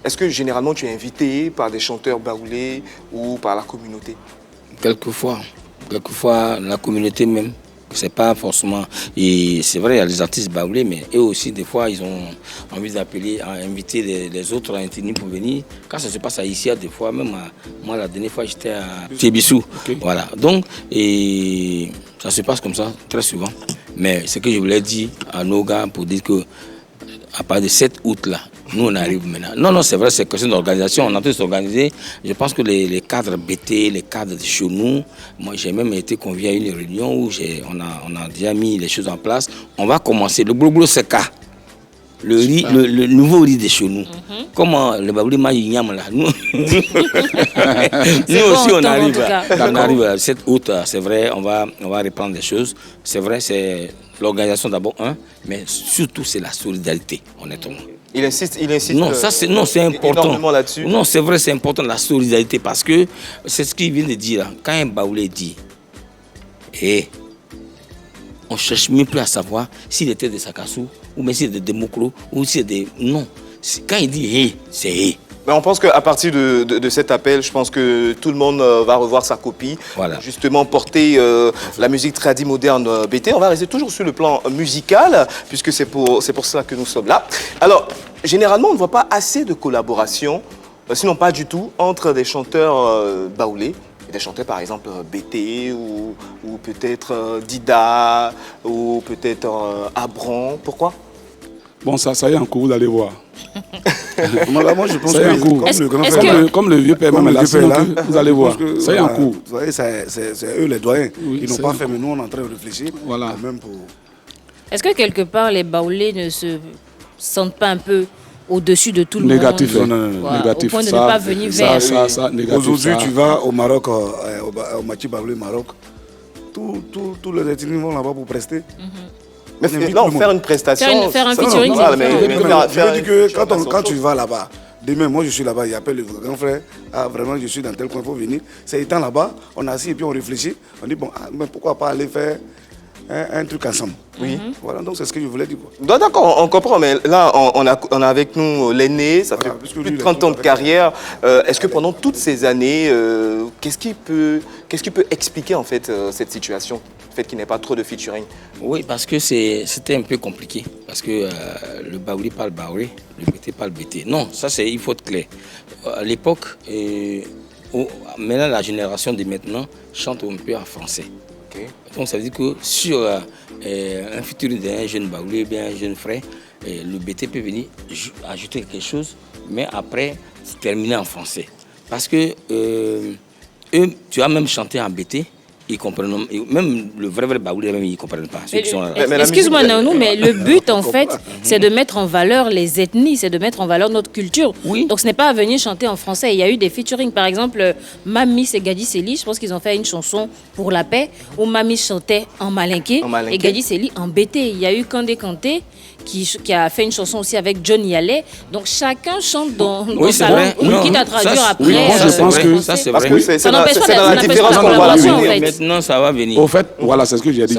est-ce que généralement tu es invité par des chanteurs baoulés ou par la communauté? Quelquefois, la communauté même, c'est pas forcément. Et c'est vrai, il y a des artistes baoulés, mais eux aussi, des fois, ils ont envie d'appeler, à inviter les autres intervenus pour venir. Quand ça se passe à Isia, des fois, même moi, la dernière fois, j'étais à Tébissou. Okay. Voilà. Donc, et ça se passe comme ça, très souvent. Mais ce que je voulais dire à nos gars pour dire que, à partir de 7 août, là, nous, on arrive maintenant. Non, c'est vrai, c'est question d'organisation. On est en train de s'organiser. Je pense que les cadres BT, les cadres de chez nous, moi, j'ai même été convié à une réunion où on a déjà mis les choses en place. On va commencer. Le Gros Seka, le riz, le nouveau riz de chez nous. Comment le babouli maïnyam là. Nous aussi, on arrive le 7 août, c'est vrai, on va reprendre des choses. C'est vrai, c'est l'organisation d'abord, mais surtout, c'est la solidarité, honnêtement. Il insiste. Non, c'est important. Énormément là-dessus. Non, c'est vrai, c'est important la solidarité parce que c'est ce qu'il vient de dire. Là. Quand un baoulé dit, on ne cherche même plus à savoir s'il était de Sakassou ou même s'il était de Mokro ou s'il était. Non. Quand il dit c'est Mais on pense qu'à partir de cet appel, je pense que tout le monde va revoir sa copie. Voilà. Justement, porter la musique tradie moderne BT. On va rester toujours sur le plan musical, puisque c'est pour ça que nous sommes là. Alors, généralement, on ne voit pas assez de collaboration, sinon pas du tout, entre des chanteurs baoulés. Des chanteurs, par exemple, BT ou peut-être Dida ou peut-être Abran. Pourquoi? Bon, ça y est en cours, vous allez voir. Moi, je pense que comme le vieux père, vous allez voir. Ça y est en cours. Vous voyez, c'est eux les doyens. Ils n'ont pas fait, mais nous, on est en train de réfléchir. Voilà. Même pour... Est-ce que quelque part, les baoulés ne se sentent pas un peu au-dessus de tout le négatif, monde? Non, négatif. Au point de ne pas venir vers. Ça, négatif. Aujourd'hui, tu vas au Maroc, au Machi Baoulé Maroc, tous les ethnies vont là-bas pour prester. Mais non, faire une prestation. Faire un featuring. Je dis que quand tu vas là-bas, demain, moi je suis là-bas, il appelle le grand frère, vraiment je suis dans tel coin, il faut venir. C'est étant là-bas, on est assis et puis on réfléchit. On dit, bon, mais pourquoi pas aller faire un truc ensemble. Oui. Voilà, donc c'est ce que je voulais dire. D'accord, on comprend, mais là, on a avec nous l'aîné, ça fait plus de 30 ans de carrière. Est-ce que pendant toutes ces années, qu'est-ce qui peut expliquer en fait cette situation, le fait qu'il n'y ait pas trop de featuring? Oui, parce que c'était un peu compliqué, parce que le baouli parle baouli, le BT parle BT. Non, ça il faut être clair. À l'époque, maintenant la génération de maintenant chante un peu en français. Donc ça veut dire que sur un futur d'un jeune baoulé, bien un jeune frère, le BT peut venir ajouter quelque chose, mais après terminer en français. Parce que eux, tu as même chanté en BT, ils comprennent, même le vrai baoulé, même ils ne comprennent pas. Excuse-moi, Naounou, mais le but, en fait, c'est de mettre en valeur les ethnies, c'est de mettre en valeur notre culture. Oui. Donc, ce n'est pas à venir chanter en français. Il y a eu des featuring, par exemple, Mami et Gadi Seli, je pense qu'ils ont fait une chanson pour la paix, où Mami chantait en malinké et Gadi Seli en BT. Il y a eu Kandé Kanté, qui a fait une chanson aussi avec John Yalé. Donc, chacun chante dans sa langue, quitte à traduire après. Moi, je pense que ça, c'est vrai. C'est dans la différence qu'on voit la musique. Maintenant, ça va venir. Au fait, voilà, c'est ce que j'ai dit.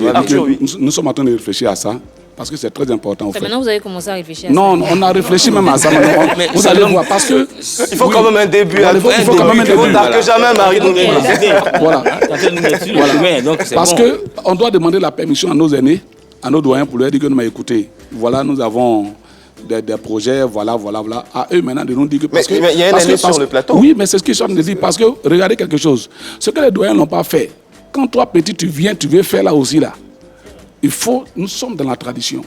Nous sommes en train de réfléchir à ça, parce que c'est très important. Maintenant, vous avez commencé à réfléchir à ça. Non, on a réfléchi même à ça. Vous allez voir, parce que... Il faut quand même un début. Il faut quand même un début. Que jamais Marie Voilà. Parce qu'on doit demander la permission à nos aînés, à nos doyens, pour leur dire que nous, écoutez, voilà, nous avons... Des projets, voilà. À eux maintenant de nous dire que... Mais il y a un aîné sur le plateau. Oui, mais c'est ce qu'ils sont en train de dire. Parce que, regardez quelque chose. Ce que les doyens n'ont pas fait, quand toi, petit, tu veux faire là aussi, là. Nous sommes dans la tradition.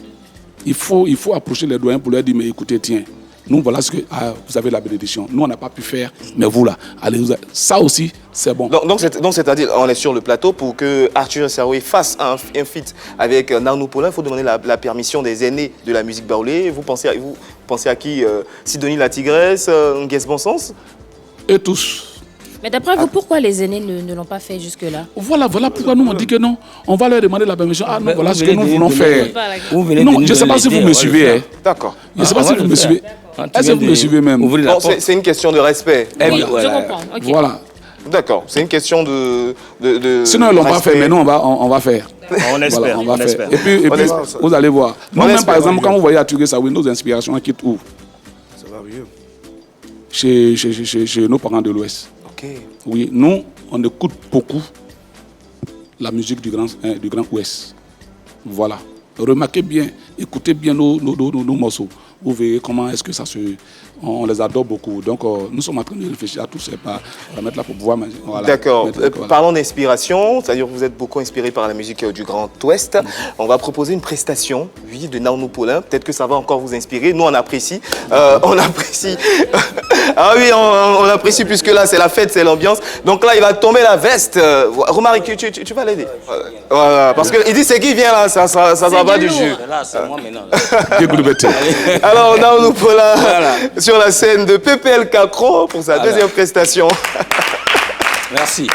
Il faut approcher les doyens pour leur dire, mais écoutez, tiens, Nous, voilà ce que vous avez la bénédiction. Nous, on n'a pas pu faire, mais vous là, allez, ça aussi, c'est bon. Donc c'est-à-dire, on est sur le plateau pour que Arthur Essaoué fasse un feat avec Narnou Paulin. Il faut demander la permission des aînés de la musique baoulé. Vous pensez à qui Sidonie la Tigresse, Nguès Bon Sens? Et tous. Mais d'après vous, pourquoi les aînés ne l'ont pas fait jusque-là? Voilà pourquoi nous on dit que non. On va leur demander la permission. Ah non, voilà ce que nous voulons faire. Vous venez Non, de je ne sais pas si vous me suivez. D'accord. Je ne sais pas si vous me suivez. Est-ce que vous me suivez même? C'est une question de respect. Oui, je comprends. Ok. Voilà. D'accord, c'est une question de Sinon, ils ne l'ont pas fait, mais nous, on va faire. On espère, Voilà, on va on faire. espère. Et puis vous allez voir. Nous-mêmes, par exemple, quand vous voyez Arthur Essaoué, nos inspirations quittent où? Ça va mieux. Chez nos parents de l'Ouest. Ok. Oui, nous, on écoute beaucoup la musique du Grand Ouest. Voilà. Remarquez bien, écoutez bien nos morceaux. Vous verrez comment est-ce que ça se... On les adore beaucoup. Donc, nous sommes en train de réfléchir à tout ça, pas mettre là pour pouvoir... Voilà, d'accord. voilà. Parlons d'inspiration, c'est-à-dire que vous êtes beaucoup inspiré par la musique du Grand Ouest. On va proposer une prestation, oui, de Narnou Paulin. Peut-être que ça va encore vous inspirer. Nous, on apprécie. On apprécie. Ah oui, on apprécie puisque là, c'est la fête, c'est l'ambiance. Donc là, il va tomber la veste. Romaric, tu vas l'aider. Voilà, parce qu'il dit, c'est qui vient là, ça va du jeu. Là, c'est moi maintenant. Alors, Narnou Paulin, sur la scène de PPL Cacro pour sa deuxième prestation. Merci.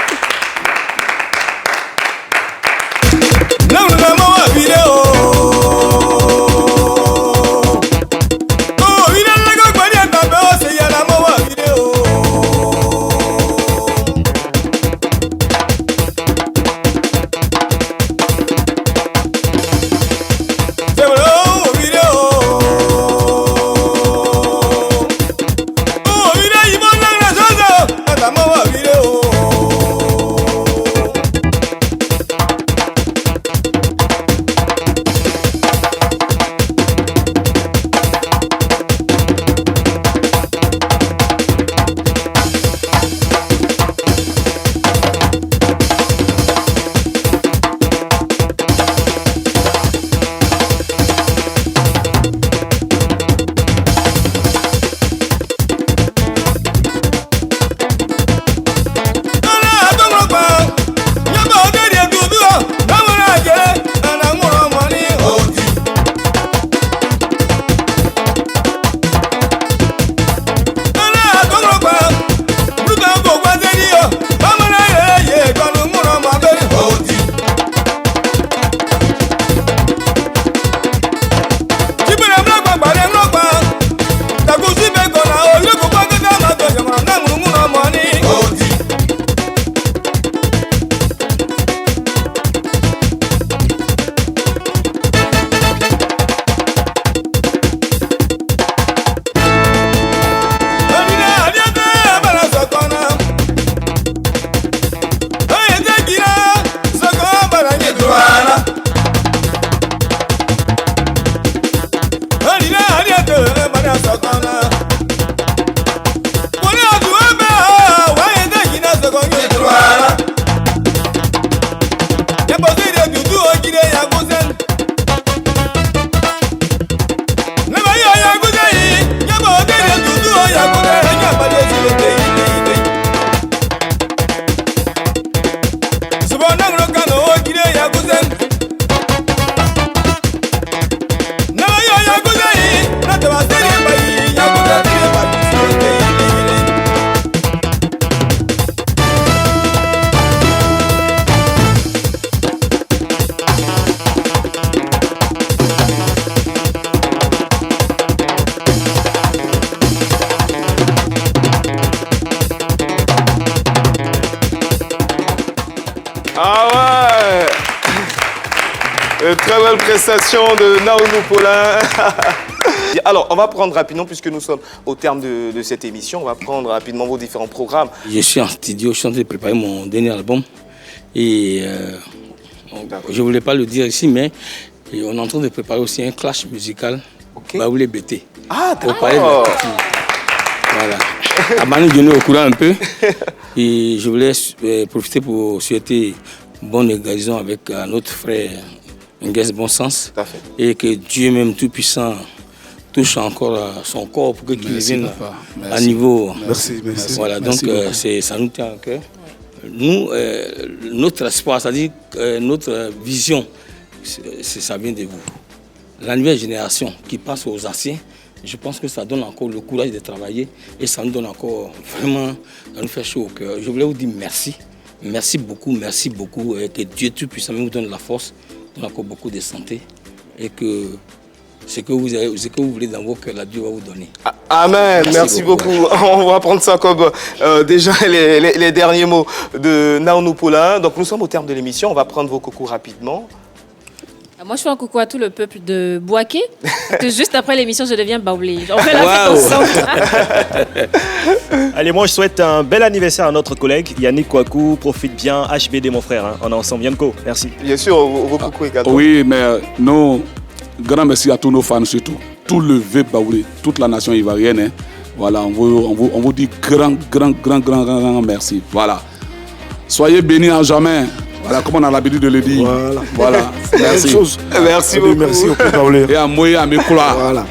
Très belle prestation de Narnou Paulin. Alors, on va prendre rapidement, puisque nous sommes au terme de cette émission, on va prendre rapidement vos différents programmes. Je suis en studio, je suis en train de préparer mon dernier album. Et je ne voulais pas le dire ici, mais on est en train de préparer aussi un clash musical, Baoulé BT. Ah, pour parler de la culture. Voilà. Abani Diono est au courant un peu. Et je voulais profiter pour souhaiter bonne guérison avec notre frère Nguès Bon Sens. Et que Dieu même Tout-Puissant touche encore son corps pour qu'il revienne à Merci. niveau. Merci, merci. Voilà, Merci donc beaucoup. ça nous tient à cœur. Nous, notre espoir, c'est-à-dire notre vision, ça vient de vous. La nouvelle génération qui passe aux anciens, je pense que ça donne encore le courage de travailler et ça nous donne encore vraiment, ça nous fait chaud au cœur. Je voulais vous dire merci. Merci beaucoup. Et que Dieu Tout-Puissant vous donne la force, donne encore beaucoup de santé et que ce que vous voulez dans vos cœurs, Dieu va vous donner. Amen, merci beaucoup. On va prendre ça comme déjà les derniers mots de Naonou Paulin. Donc nous sommes au terme de l'émission, on va prendre vos coucous rapidement. Moi, je fais un coucou à tout le peuple de Bouaké, parce que juste après l'émission, je deviens baoulé. On fait la fête ensemble. Allez, moi je souhaite un bel anniversaire à notre collègue Yannick Kouakou. Profite bien, HBD mon frère, hein. On est ensemble. Yannick, merci. Bien sûr, vos coucous également. Oui, mais non, grand merci à tous nos fans surtout. Tout le V Baoulé, toute la nation ivoirienne. Hein. Voilà, on vous dit grand merci. Voilà. Soyez bénis à jamais. Voilà, comme on a l'habitude de le dire. Voilà. Merci. Merci beaucoup. Merci au Baoulé. Et à Moïse, à Mekula. Voilà.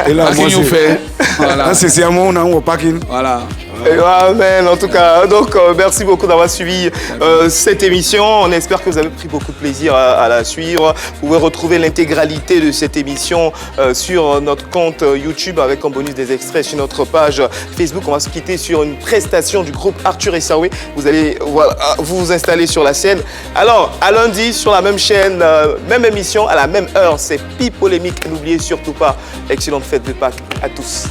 Et là, moi, Qu'est-ce fait? Voilà. Là, c'est à moi, on a un parking. Voilà. Amen, en tout cas. Donc, merci beaucoup d'avoir suivi cette émission. On espère que vous avez pris beaucoup de plaisir à la suivre. Vous pouvez retrouver l'intégralité de cette émission sur notre compte YouTube avec en bonus des extraits sur notre page Facebook. On va se quitter sur une prestation du groupe Arthur et Saoué. Vous allez vous installer sur la scène. Alors, à lundi, sur la même chaîne, même émission, à la même heure, c'est Pi Polémique. N'oubliez surtout pas, excellente fête de Pâques à tous.